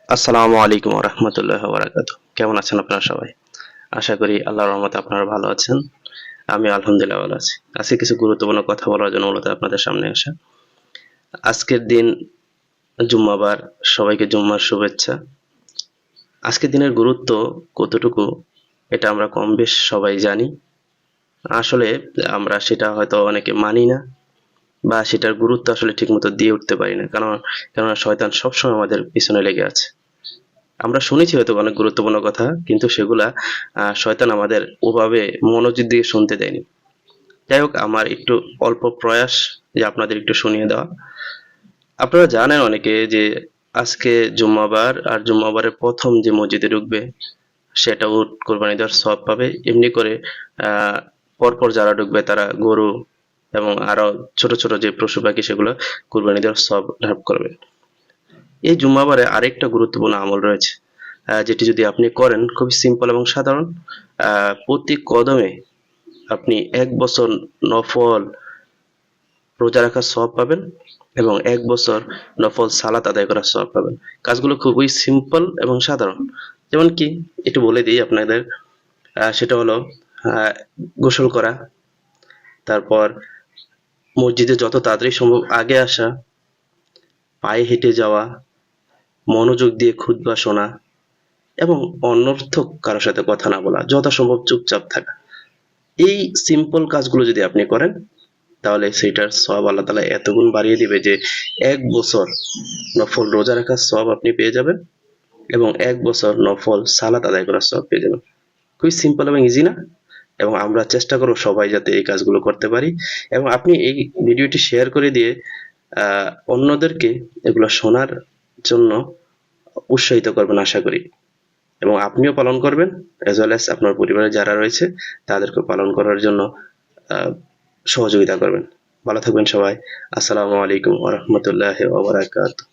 আসসালামু আলাইকুম রহমতুল্লাহ বারাকাতু। কেমন আছেন আপনারা সবাই? আশা করি আল্লাহর রহমতে আপনারা ভালো আছেন। আমি আলহামদুলিল্লাহ ভালো আছি। আজকে কিছু গুরুত্বপূর্ণ কথা বলার জন্য মূলত আপনাদের সামনে আসা। আজকের দিন জুম্মাবার, সবাইকে জুম্মার শুভেচ্ছা। আজকের দিনের গুরুত্ব কতটুকু এটা আমরা কম বেশ সবাই জানি। আসলে আমরা সেটা হয়তো অনেকে মানি না বা সেটার গুরুত্ব আসলে ঠিকমতো দিয়ে উঠতে পারি না। কেননা শয়তান সবসময় আমাদের পিছনে লেগে আছে। আমরা শুনেছি হয়তো অনেক গুরুত্বপূর্ণ কথা, কিন্তু সেগুলা শয়তান আমাদের ওভাবে মনোযোগ দিয়ে শুনতে দেয়নি। যাই হোক, আমার একটু অল্প প্রয়াস যে আপনাদের একটু শুনিয়ে দেওয়া। আপনারা জানেন অনেকে যে আজকে জুম্মাবার, আর জুম্মাবারের প্রথম যে মসজিদে ঢুকবে সেটা উট কোরবানি দেওয়ার সওয়াব পাবে। এমনি করে আহ পরপর যারা ঢুকবে তারা গরু এবং আরো ছোট ছোট যে পশু পাখি সেগুলো কোরবানি দেওয়ার সওয়াব লাভ করবে। এই জুম্মাবারে আরেকটা গুরুত্বপূর্ণ আমল রয়েছে, যেটি যদি আপনি করেন, খুবই সিম্পল এবং সাধারণ। প্রতি কদমে আপনি ১ বছর নফল রোজা রাখার সওয়াব পাবেন এবং ১ বছর নফল সালাত আদায় করার সওয়াব পাবেন। কাজগুলো খুবই সিম্পল এবং সাধারণ। যেমন কি, একটু বলে দিই আপনাদের। সেটা হলো আহ, গোসল করা, তারপর মসজিদে যত তাড়াতাড়ি সম্ভব আগে আসা, পায়ে হেঁটে যাওয়া, মনোযোগ দিয়ে খুতবা শোনা এবং অনর্থক কারো সাথে কথা না বলা, যথাসম্ভব চুপচাপ থাকা। এই সিম্পল কাজগুলো যদি আপনি করেন, তাহলে সেটার সওয়াব আল্লাহ তাআলা এত গুণ বাড়িয়ে দিবে যে ১ বছর নফল রোজা রাখার সওয়াব আপনি পেয়ে যাবেন এবং ১ বছর নফল সালাত আদায় করার সওয়াব পেয়ে যাবেন। খুবই সিম্পল এবং ইজি না? এবং আমরা চেষ্টা করব সবাই যাতে এই কাজগুলো করতে পারি। এবং আপনি এই ভিডিওটি শেয়ার করে দিয়ে অন্যদেরকে এগুলো শোনার জন্য উৎসাহিত করবেন আশা করি। এবং আপনিও পালন করবেন, as well as আপনার পরিবারে যারা রয়েছে তাদেরকে পালন করার জন্য আহ, সহযোগিতা করবেন। ভালো থাকবেন সবাই। আসসালামু আলাইকুম ওয়া রাহমাতুল্লাহি ওয়া বারাকাতুহু।